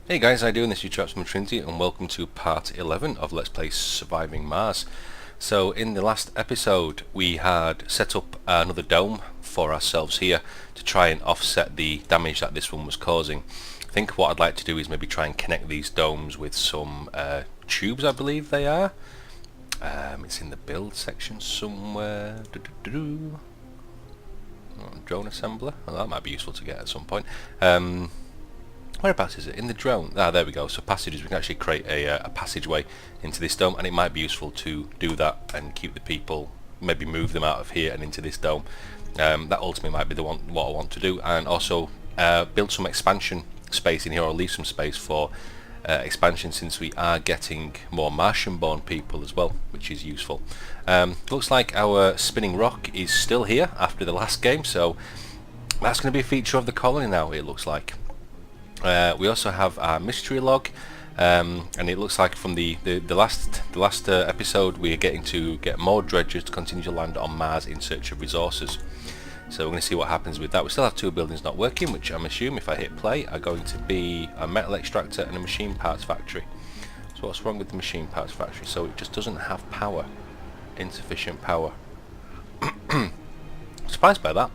Hey guys, how you doing? This is Traps from Trinity and welcome to part 11 of Let's Play Surviving Mars. So in the last episode we had set up another dome for ourselves here to try and offset the damage that this one was causing. I think what I'd like to do is maybe try and connect these domes with some tubes, I believe they are. It's in the build section somewhere. Drone assembler, well, that might be useful to get at some point. Whereabouts is it? In the drone? Ah, there we go. So passages, we can actually create a passageway into this dome, and it might be useful to do that and keep the people, maybe move them out of here and into this dome. That ultimately might be the one what I want to do, and also build some expansion space in here, or leave some space for expansion, since we are getting more Martian-born people as well, which is useful. Looks like our spinning rock is still here after the last game, so that's going to be a feature of the colony now, it looks like. We also have our mystery log, and it looks like from the last episode we are getting to get more dredgers to continue to land on Mars in search of resources. So we're going to see what happens with that. We still have two buildings not working, which I'm assuming if I hit play are going to be a metal extractor and a machine parts factory. So what's wrong with the machine parts factory? So it just doesn't have power, insufficient power. Surprised by that.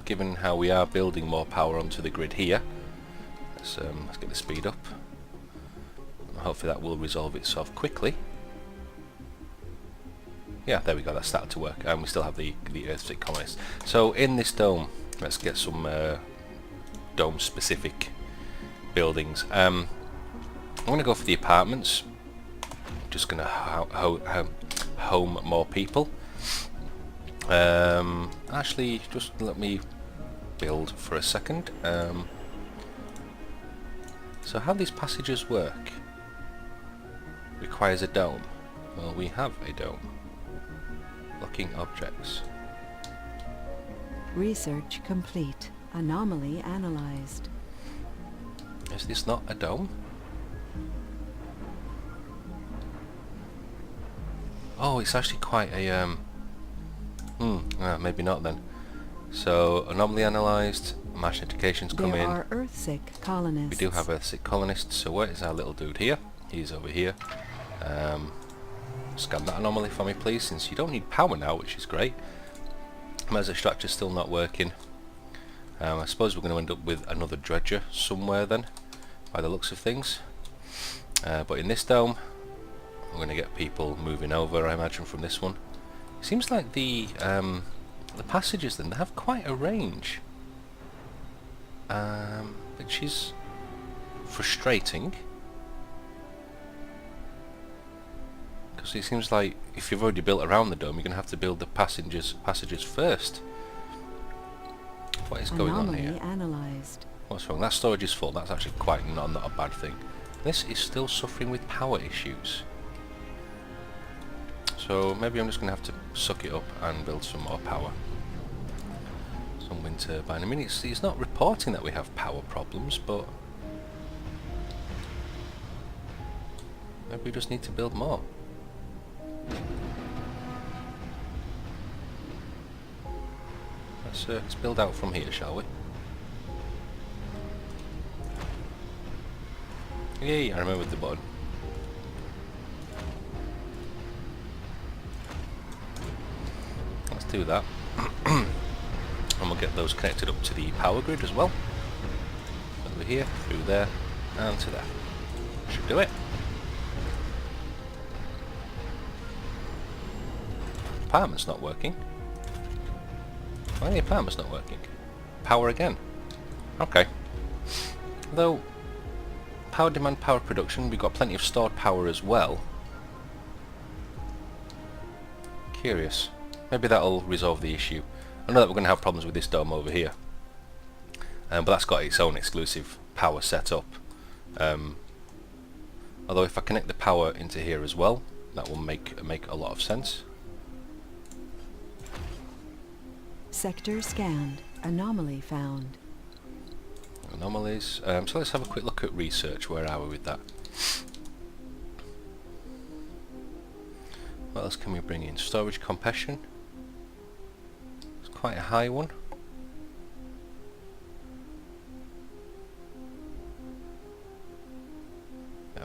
Given how we are building more power onto the grid here, let's get the speed up. Hopefully that will resolve itself quickly. Yeah, there we go, that started to work, and we still have the Earth-sick colonists. So in this dome, let's get some dome-specific buildings. I'm going to go for the apartments. Just going to home more people. Actually, just let me build for a second. So how these passages work requires a dome. Well, we have a dome. Locking objects. Research complete. Anomaly analyzed. Is this not a dome? Oh, it's actually quite a maybe not then. So anomaly analysed, Martian indications come in. There are Earth-sick colonists. We do have Earth-sick colonists. So where is our little dude here? He's over here. Scan that anomaly for me, please, since you don't need power now, which is great. Mars extractor's still not working. I suppose we're going to end up with another dredger somewhere then, by the looks of things. But in this dome, I'm going to get people moving over, I imagine, from this one. It seems like the passages then, they have quite a range, which is frustrating, because it seems like if you've already built around the dome, you're going to have to build the passages first. What is going on here? Analyzed. What's wrong? That storage is full. That's actually quite not a bad thing. This is still suffering with power issues. So maybe I'm just going to have to suck it up and build some more power. Some wind turbine. I mean, it's not reporting that we have power problems, but maybe we just need to build more. Let's build out from here, shall we? Yay, I remembered the button. Let's do that. And we'll get those connected up to the power grid as well. Over here, through there, and to there. Should do it. Apartment's not working. Why are the apartment's not working? Power again. Okay. Though, power demand, power production, we've got plenty of stored power as well. Curious. Maybe that'll resolve the issue. I know that we're going to have problems with this dome over here. But that's got its own exclusive power set up. Although if I connect the power into here as well, that will make a lot of sense. Sector scanned. Anomaly found. Anomalies. So let's have a quick look at research. Where are we with that? What else can we bring in? Storage compression. It's quite a high one.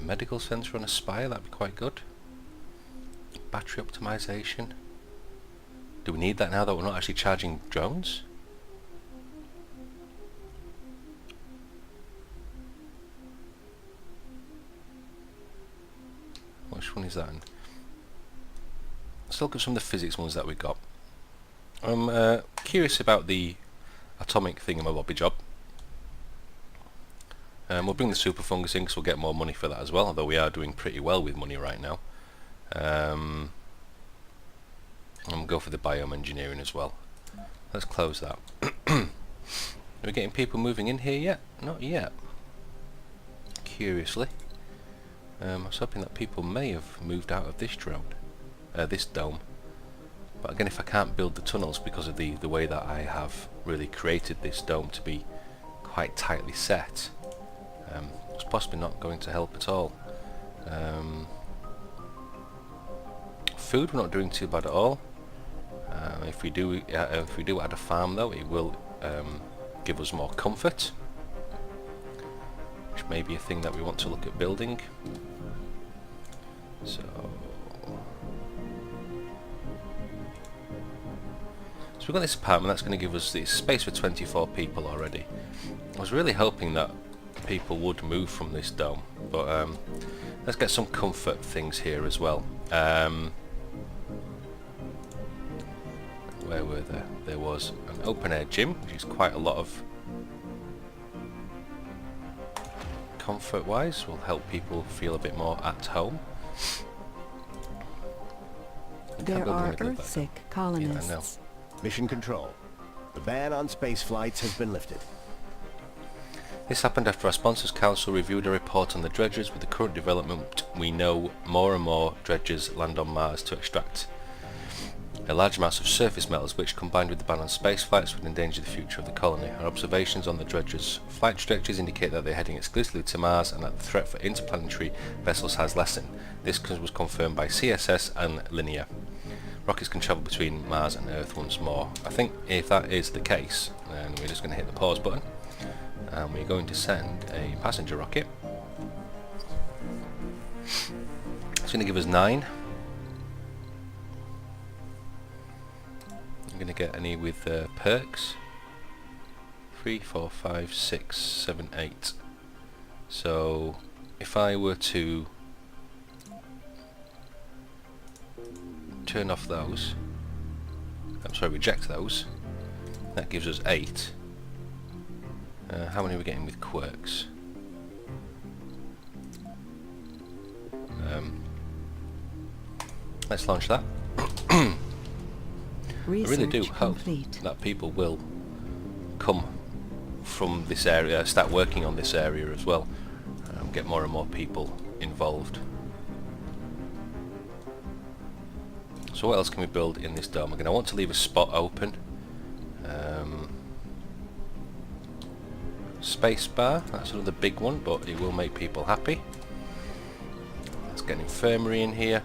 medical centre on a spire, that'd be quite good. Battery optimisation. Do we need that now that we're not actually charging drones? Which one is that? Let's look at some of the physics ones that we got. I'm curious about the atomic thingamabobby job. We'll bring the super fungus in because we'll get more money for that as well, although we are doing pretty well with money right now. And we'll go for the biome engineering as well. Let's close that. Are we getting people moving in here yet? Not yet. Curiously. I was hoping that people may have moved out of this dome. But again, if I can't build the tunnels because of the way that I have really created this dome to be quite tightly set, it's possibly not going to help at all. Food, we're not doing too bad at all. If we do add a farm though, it will give us more comfort, which may be a thing that we want to look at building. So we've got this apartment that's going to give us this space for 24 people already. I was really hoping that people would move from this dome, but let's get some comfort things here as well. Where were there? There was an open air gym, which is quite a lot of comfort wise, will help people feel a bit more at home. There are Earthsick colonists. Yeah, I know. Mission Control. The ban on space flights has been lifted. This happened after our sponsors council reviewed a report on the dredgers. With the current development, we know more and more dredgers land on Mars to extract a large amount of surface metals, which combined with the ban on space flights would endanger the future of the colony. Our observations on the dredgers' flight trajectories indicate that they're heading exclusively to Mars and that the threat for interplanetary vessels has lessened. This was confirmed by CSS and Linear. Rockets can travel between Mars and Earth once more. I think if that is the case, then we're just going to hit the pause button and we're going to send a passenger rocket. It's going to give us 9. I'm going to get any with perks. 3, 4, 5, 6, 7, 8. So if I were to turn off those, reject those, that gives us 8. How many are we getting with quirks? Let's launch that. I really do hope that people will come from this area, start working on this area as well, get more and more people involved. So what else can we build in this dome? Again, I want to leave a spot open. Space bar, that's another big one, but it will make people happy. Let's get an infirmary in here.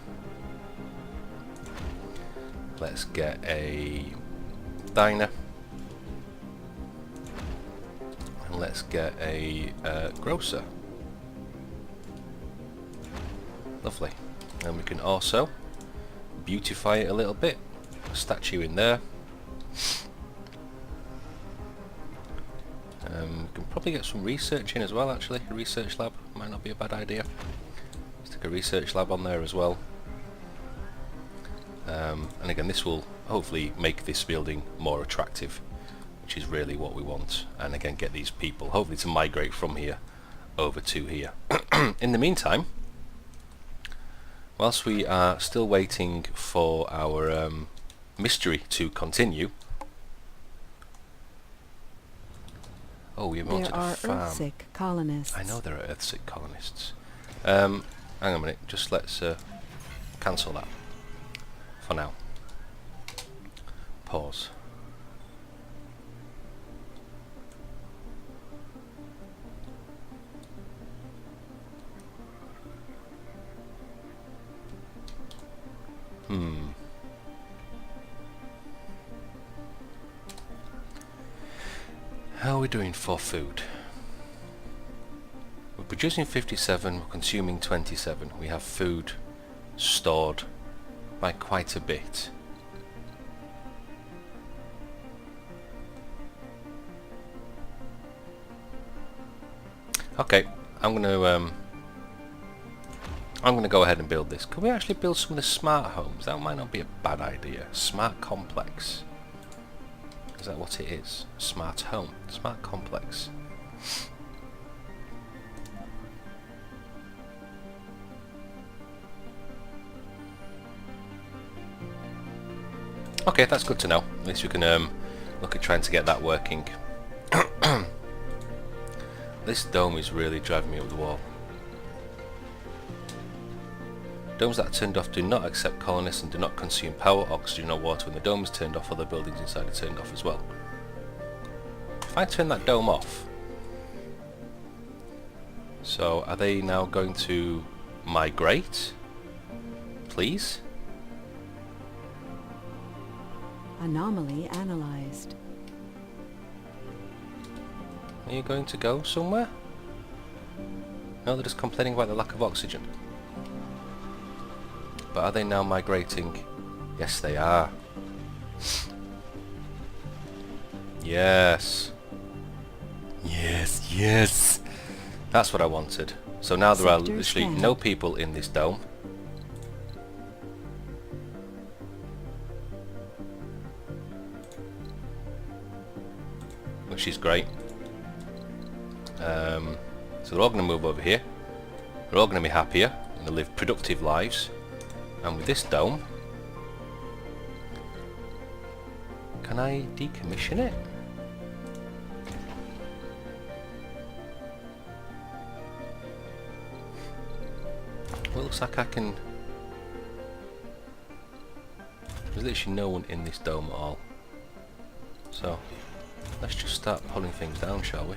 Let's get a diner. And let's get a grocer. Lovely. And we can also beautify it a little bit. A statue in there. We can probably get some research in as well, actually. A research lab might not be a bad idea. Let's stick a research lab on there as well. And again, this will hopefully make this building more attractive, which is really what we want. And again, get these people hopefully to migrate from here over to here. In the meantime, whilst we are still waiting for our mystery to continue. Oh, we wanted a farm. There are Earthsick colonists. I know there are Earthsick colonists. Hang on a minute, just let's cancel that for now. Pause. How are we doing for food? We're producing 57, we're consuming 27. We have food stored by quite a bit. Okay, I'm gonna go ahead and build this. Can we actually build some of the smart homes? That might not be a bad idea. Smart complex. Is that what it is? Smart home. Smart complex. Okay, that's good to know. At least we can look at trying to get that working. This dome is really driving me up the wall. Domes that are turned off do not accept colonists and do not consume power, oxygen or water. When the dome is turned off, other buildings inside are turned off as well. If I turn that dome off, so are they now going to migrate? Please? Anomaly analyzed. Are you going to go somewhere? No, they're just complaining about the lack of oxygen. But are they now migrating? Yes, they are. Yes. Yes, yes. That's what I wanted. So now there are literally no people in this dome. Which is great. So they're all going to move over here. They're all going to be happier and they'll live productive lives. And with this dome, can I decommission it? Well, it looks like I can. There's literally no one in this dome at all. So let's just start pulling things down, shall we?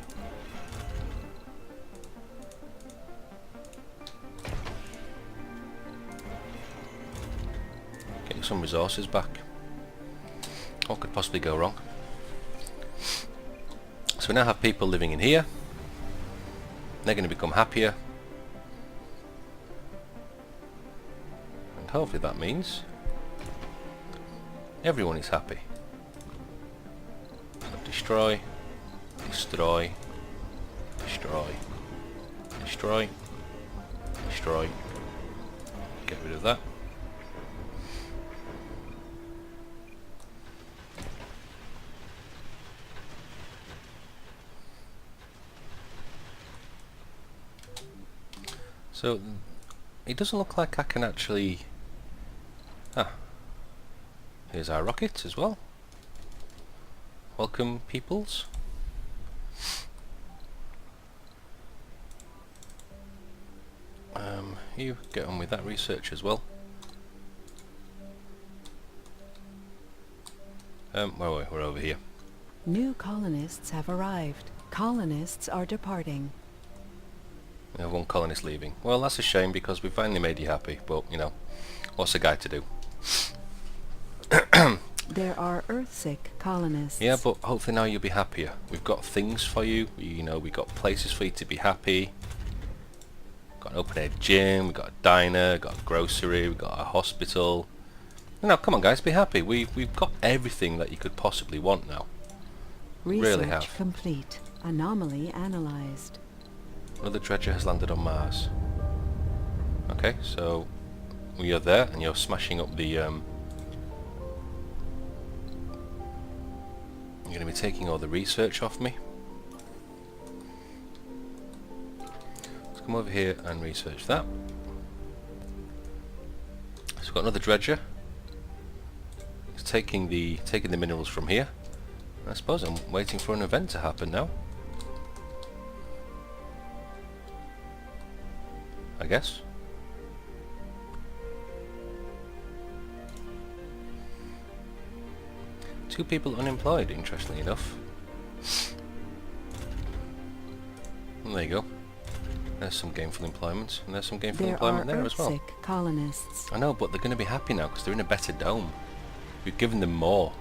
Getting some resources back. What could possibly go wrong? So we now have people living in here. They're going to become happier. And hopefully that means everyone is happy. So destroy, destroy, destroy, destroy, destroy. Get rid of that. So it doesn't look like I can actually. Here's our rocket as well. Welcome, peoples. You get on with that research as well. Where are we? We're over here. New colonists have arrived. Colonists are departing. We have one colonist leaving. Well, that's a shame because we finally made you happy, but you know, what's a guy to do? There are Earthsick colonists. Yeah, but hopefully now you'll be happier. We've got things for you. You know, we've got places for you to be happy. Got an open-air gym. We've got a diner. Got a grocery. We've got a hospital. Now, come on, guys, be happy. We've got everything that you could possibly want now. Research really have. complete. Anomaly analyzed. Another dredger has landed on Mars. Okay, so you're there and you're smashing up the. You're going to be taking all the research off me. Let's come over here and research that. So we've got another dredger. It's taking the minerals from here. I suppose I'm waiting for an event to happen now. I guess. Two people unemployed, interestingly enough. And there you go. There's some gainful employment, and there's some gainful employment there as well. There are Earthsick colonists. I know, but they're going to be happy now because they're in a better dome. We've given them more.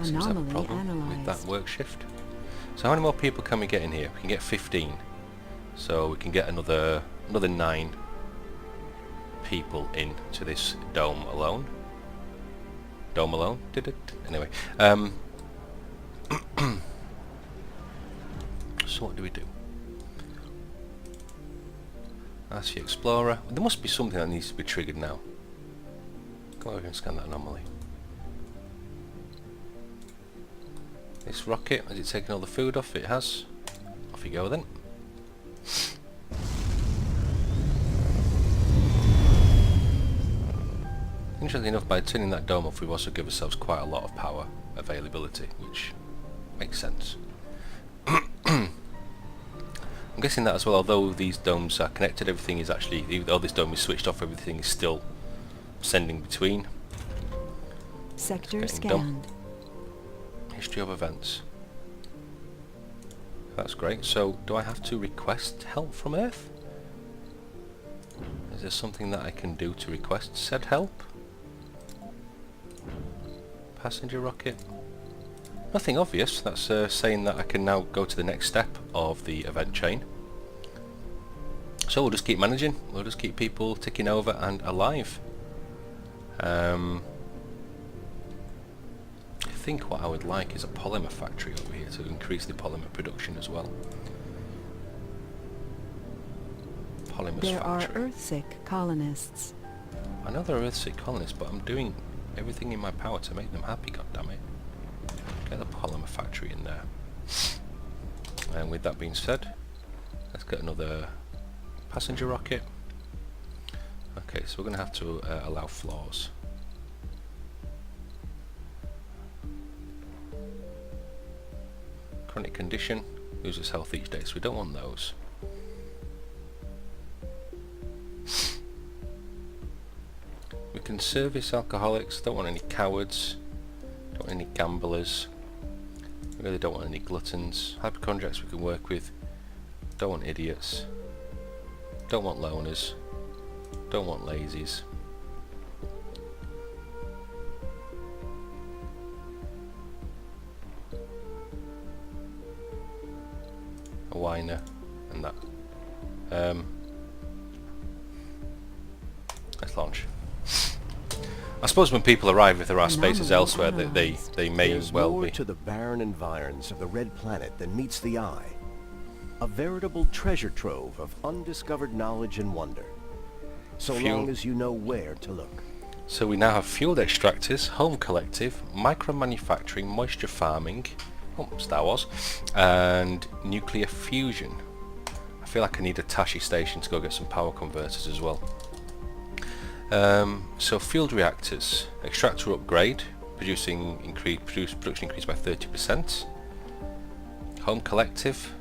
Seems to have a Anomaly problem with that analyzed. work shift. So how many more people can we get in here? We can get 15. So we can get another 9 people into this dome alone. Dome alone? Did it? Anyway. So what do we do? Ask the explorer. There must be something that needs to be triggered now. Come over and scan that anomaly. This rocket, has it taken all the food off? It has. Off you go then. Interestingly enough, by turning that dome off, we've also given ourselves quite a lot of power availability, which makes sense. I'm guessing that as well, although these domes are connected, everything is actually, although this dome is switched off, everything is still sending between. Sector Getting scanned. done. History of events. That's great. So, do I have to request help from Earth? Is there something that I can do to request said help? Passenger rocket? Nothing obvious. That's saying that I can now go to the next step of the event chain. So we'll just keep managing. We'll just keep people ticking over and alive. I think what I would like is a polymer factory over here to increase the polymer production as well. Polymers There factory. are Earthsick colonists. I know they're Earthsick colonists, but I'm doing everything in my power to make them happy, goddammit. Get the polymer factory in there. And with that being said, let's get another passenger rocket. Okay, so we're going to have to allow floors. Chronic condition, loses health each day, so we don't want those. We can service alcoholics, don't want any cowards, don't want any gamblers, we really don't want any gluttons. Hypochondriacs we can work with, don't want idiots, don't want loners, don't want lazies. A whiner and that. Let's launch. I suppose when people arrive, if there are spaces Anomaly elsewhere, that they may There's well more be. to the barren environs of the Red Planet than meets the eye. A veritable treasure trove of undiscovered knowledge and wonder. So Fuel. long as you know where to look. So we now have fueled extractors, home collective, micro manufacturing, moisture farming, oh, Star Wars, and nuclear fusion. I feel like I need a Tashi station to go get some power converters as well. So field reactors, extractor upgrade, production increased by 30%. Home collective,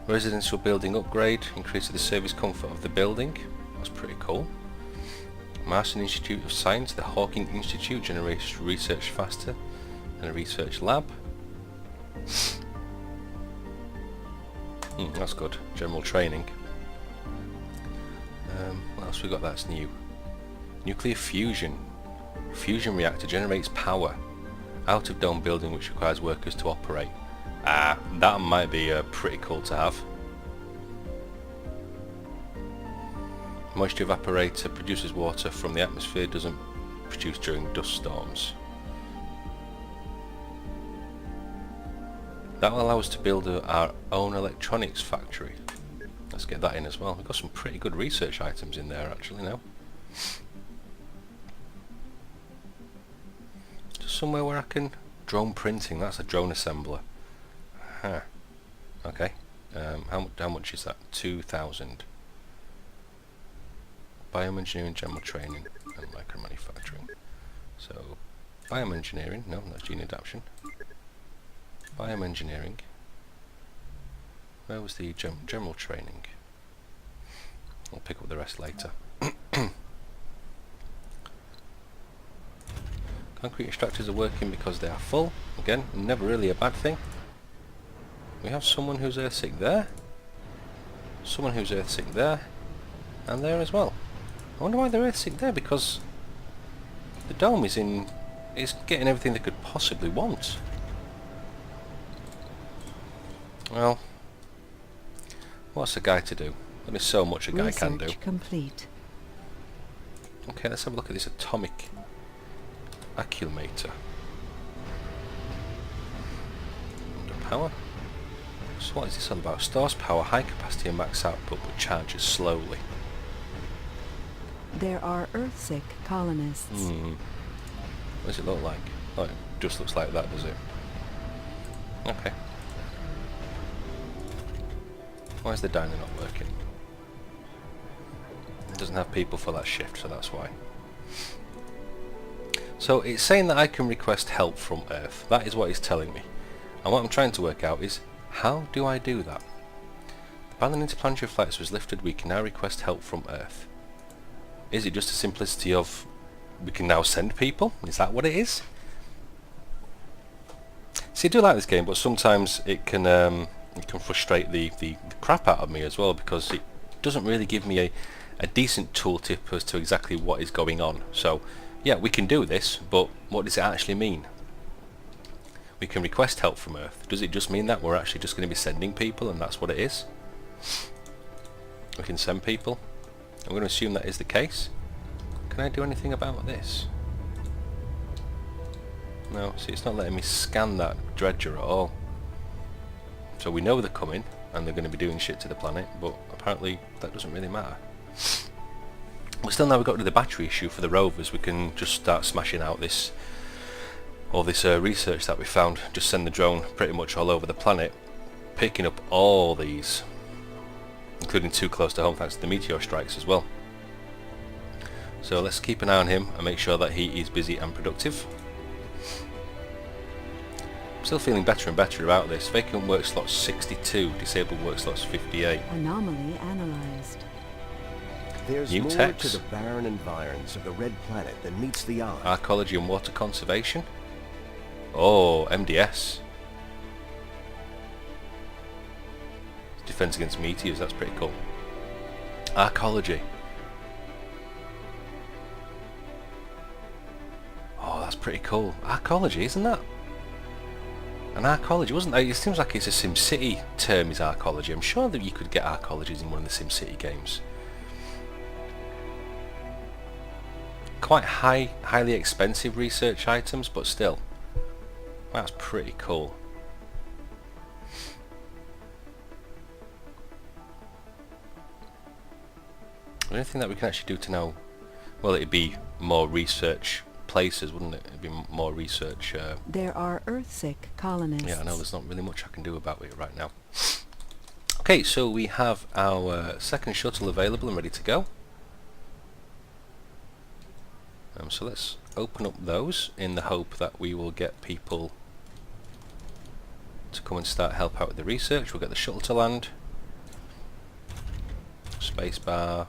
residential building upgrade, increase the service comfort of the building. That's pretty cool. Martian Institute of Science, the Hawking Institute generates research faster than a research lab. That's good. General training. What else we got that's new? Nuclear fusion. Fusion reactor generates power out of dome building which requires workers to operate. That might be pretty cool to have. Moisture evaporator produces water from the atmosphere, doesn't produce during dust storms. That will allow us to build our own electronics factory. Let's get that in as well. We've got some pretty good research items in there actually now. Just somewhere where I can... Drone printing, that's a drone assembler. Huh. Okay. How much is that? 2,000. Bioengineering, general training, and micro manufacturing. So, bioengineering, no, that's gene adaptation. Bioengineering. Where was the general training? I'll pick up the rest later. Concrete extractors are working because they are full. Again, never really a bad thing. We have someone who's Earthsick there. Someone who's Earthsick there. And there as well. I wonder why they're Earthsick there, because the dome is in is getting everything they could possibly want. Well, what's a guy to do? There is so much a guy can do. Research complete. Okay, let's have a look at this atomic accumulator. Under power. So what is this all about? Stores power, high capacity and max output, but charges slowly. There are Earthsick colonists. What does it look like? Oh, it just looks like that, does it? Okay. Why is the diner not working? It doesn't have people for that shift, so that's why. So it's saying that I can request help from Earth. That is what it's telling me. And what I'm trying to work out is, how do I do that? The ban on interplanetary flights was lifted. We can now request help from Earth. Is it just the simplicity of we can now send people? Is that what it is? See, I do like this game, but sometimes it can frustrate the crap out of me as well, because it doesn't really give me a decent tooltip as to exactly what is going on. So yeah, we can do this, but what does it actually mean? We can request help from Earth. Does it just mean that we're actually just going to be sending people and that's what it is? We can send people. I'm going to assume that is the case. Can I do anything about this? No, see, it's not letting me scan that dredger at all. So we know they're coming and they're going to be doing shit to the planet, but apparently that doesn't really matter. But still, now we've got to the battery issue for the rovers, we can just start smashing out all this research that we found. Just send the drone pretty much all over the planet, picking up all these, including too close to home thanks to the meteor strikes as well. So let's keep an eye on him and make sure that he is busy and productive. I'm still feeling better and better about this. Vacant work slots 62, disabled work slots 58. Anomaly analyzed. There's New more text. to the barren environs of the red planet than meets the eye. Archaeology and water conservation. Oh, MDS. Defense against meteors, that's pretty cool. Archaeology. Oh, that's pretty cool. Archaeology, isn't that? And archaeology, wasn't it? It seems like it's a SimCity term, is archaeology. I'm sure that you could get archaeologies in one of the SimCity games. Quite highly expensive research items, but still. That's pretty cool. Anything that we can actually do to know? Well, it'd be more research places, wouldn't it? It'd be more research. There are Earthsick colonists. Yeah, I know there's not really much I can do about it right now. Okay, so we have our second shuttle available and ready to go. So let's open up those in the hope that we will get people to come and start help out with the research. We'll get the shuttle to land. Spacebar.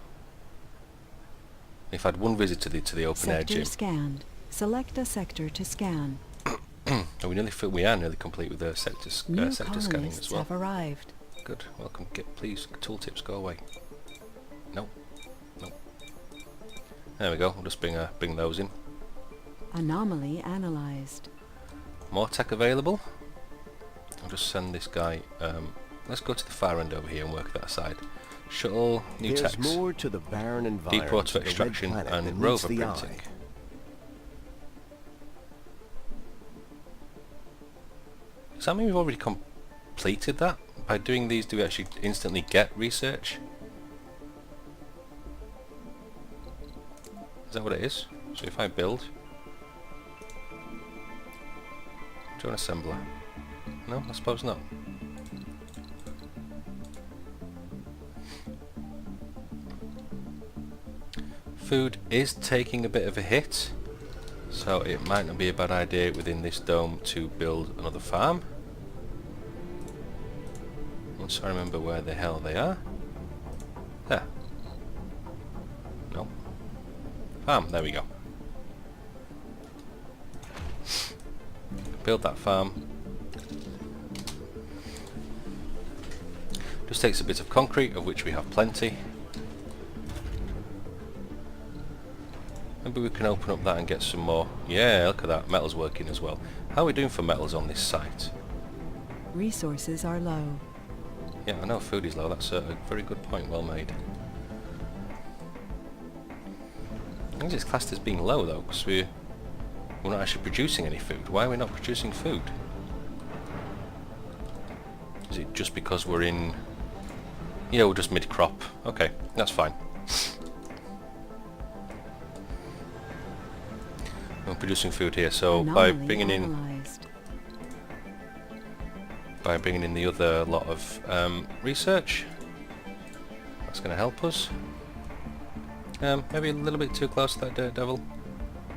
If I had one visit to the open air Sector gym. scanned. Select a sector to scan. Oh, we are nearly complete with the sector New scanning as colonists well. have arrived. Good. Welcome. Please, tooltips, go away. No. No. There we go. We'll just bring those in. Anomaly analyzed. More tech available. I'll just send this guy. Let's go to the far end over here and work that aside. Shuttle, new There's techs. more to the barren Deep environs water of the red extraction planet than and meets rover the printing. eye. Does that mean we've already completed that? By doing these, do we actually instantly get research? Is that what it is? So if I build... Drone assembler. No, I suppose not. Food is taking a bit of a hit, so it might not be a bad idea within this dome to build another farm. Once I remember where the hell they are. There. No. Farm, there we go. Build that farm. Just takes a bit of concrete, of which we have plenty. Maybe we can open up that and get some more. Yeah, look at that. Metal's working as well. How are we doing for metals on this site? Resources are low. Yeah, I know food is low. That's a very good point. Well made. I think it's classed as being low though, because we're not actually producing any food. Why are we not producing food? Is it just because we're in... Yeah, we're just mid-crop. Okay, that's fine. We're producing food here, so by bringing in the other lot of research, that's going to help us. Maybe a little bit too close to that dirt devil,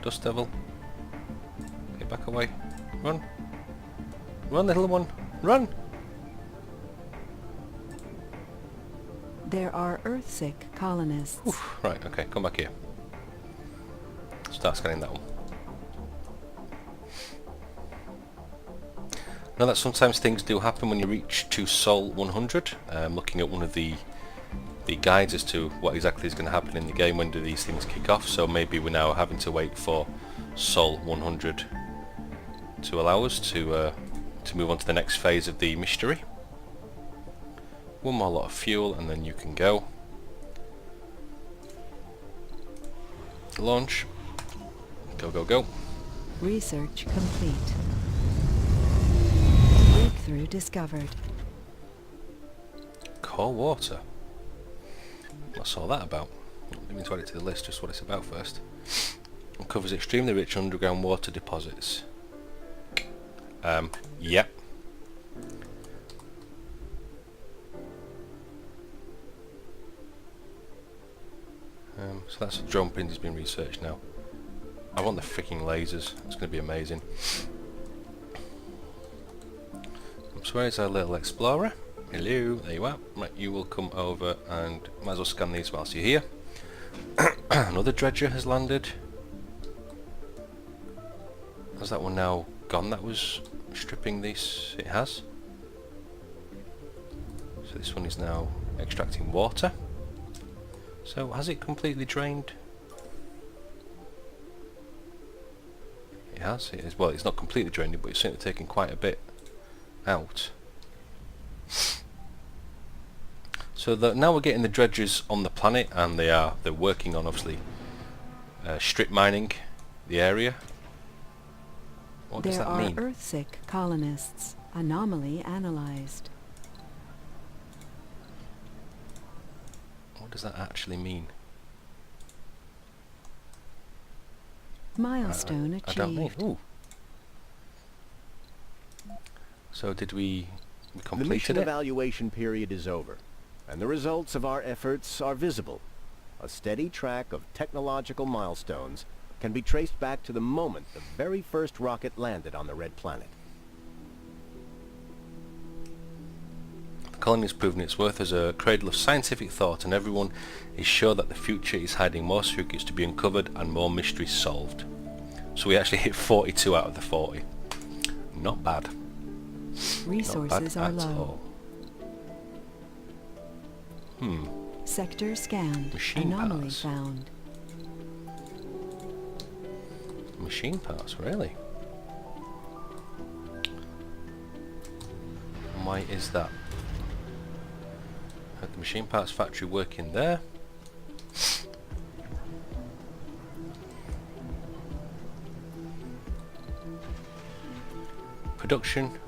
dust devil. Get back away. Run, run, little one, run! There are Earthsick colonists. Oof, right, okay, come back here. Start scanning that one. Now that sometimes things do happen when you reach to Sol 100. Looking at one of the guides as to what exactly is going to happen in the game, when do these things kick off, so maybe we're now having to wait for Sol 100 to allow us to move on to the next phase of the mystery. One more lot of fuel and then you can go. Launch. Go, go, go. Research complete. Breakthrough discovered. Core water. What's all that about? Let me add it to the list, just what it's about first. It covers extremely rich underground water deposits. Yep. So that's drone printer's been researched now. I want the freaking lasers. It's going to be amazing. So where's our little explorer? Hello, there you are. Right, you will come over and might as well scan these whilst you're here. Another dredger has landed. Has that one now gone that was stripping this? It has. So this one is now extracting water. So has it completely drained? It has. It is. Well, it's not completely drained, but it's certainly taken quite a bit out. So now we're getting the dredgers on the planet, and they're working on obviously strip mining the area. What does that mean? There are Earthsick colonists. Anomaly analyzed. What does that actually mean? Milestone I don't know. achieved. Ooh. So did we The completed mission it? evaluation period is over, and the results of our efforts are visible. A steady track of technological milestones can be traced back to the moment the very first rocket landed on the Red Planet. The colony has proven its worth as a cradle of scientific thought, and everyone is sure that the future is hiding more secrets to be uncovered and more mysteries solved. So we actually hit 42 out of the 40. Not bad. Resources Not are bad at low. all. Sector scanned. Machine Anomaly parts. found. Machine parts, really? And why is that? Had the machine parts factory working there? Production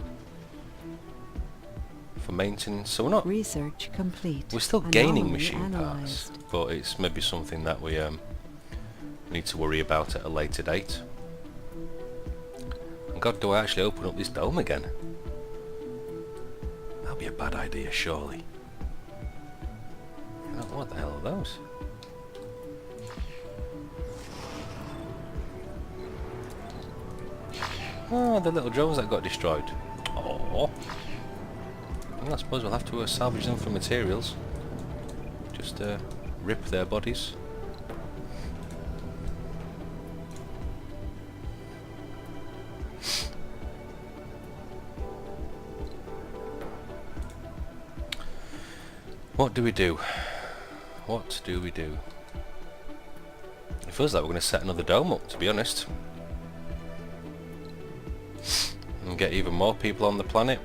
for maintenance. So we're not. Research complete. We're still gaining Anomaly machine analyzed. parts, but it's maybe something that we need to worry about at a later date. And God, do I actually open up this dome again? That'll be a bad idea, surely. What the hell are those? Oh, the little drones that got destroyed. Oh. Well, I suppose we'll have to salvage them for materials. Just rip their bodies. What do we do? What do we do? feels like we're going to set another dome up, to be honest. And get even more people on the planet.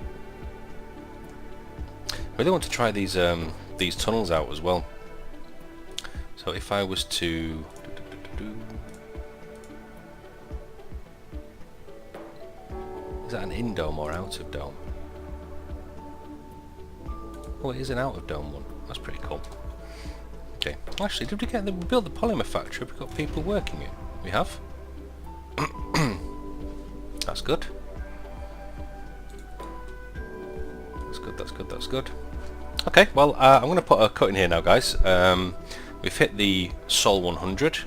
I really want to try these tunnels out as well. So if I was to... Is that an in dome or out of dome? Oh, it is an out of dome one. That's pretty cool. Okay. Actually, did we get we built the polymer factory? We've got people working it. We have. That's good. That's good. That's good. That's good. Okay. Well, I'm going to put a cut in here now, guys. We've hit the Sol 100.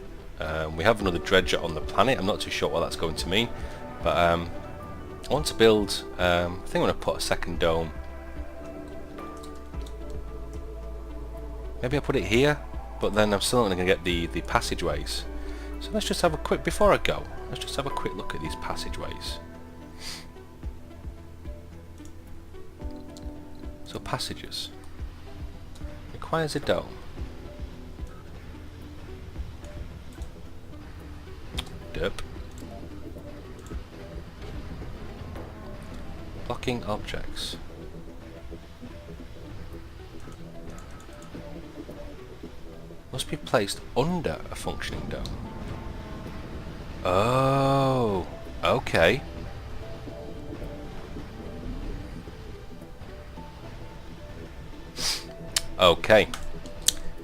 We have another dredger on the planet. I'm not too sure what that's going to mean, but I want to build. I think I'm going to put a second dome. Maybe I put it here, but then I'm still not going to get the passageways. So let's just have a quick, before I go, let's just have a quick look at these passageways. So passages. Requires a dome. Derp. Blocking objects. Must be placed under a functioning dome. Oh, okay. Okay.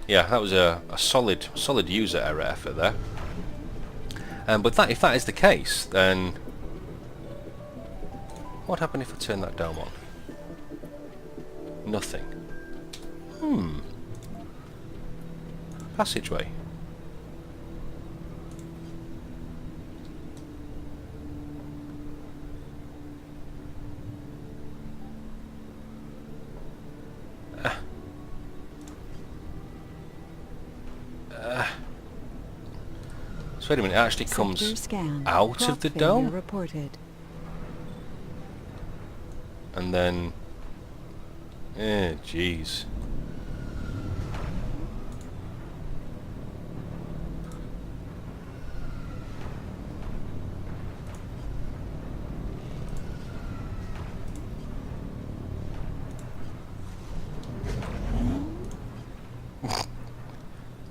Yeah, that was a solid user error effort there. But if that is the case, then what happened if I turn that dome on? Nothing. Passageway. So wait a minute, it actually comes out of the dome? Reported. And then... jeez.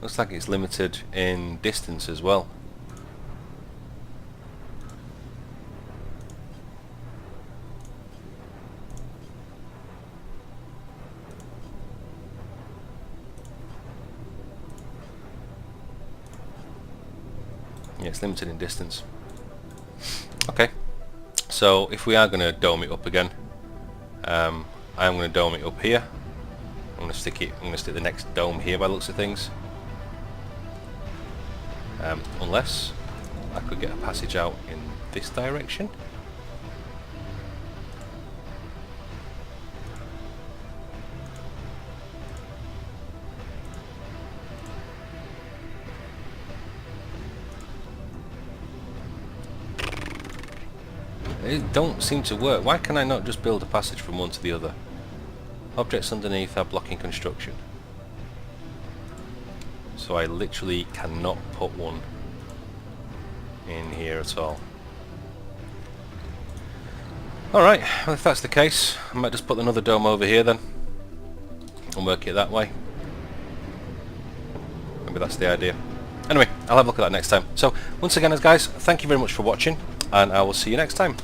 Looks like it's limited in distance as well. Yeah, it's limited in distance. Okay, so if we are going to dome it up again, I am going to dome it up here. I'm going to stick the next dome here by the looks of things. Unless I could get a passage out in this direction. It don't seem to work. Why can I not just build a passage from one to the other? Objects underneath are blocking construction. So I literally cannot put one in here at all. Alright, well if that's the case, I might just put another dome over here then and work it that way. Maybe that's the idea. Anyway, I'll have a look at that next time. So once again guys, thank you very much for watching, and I will see you next time.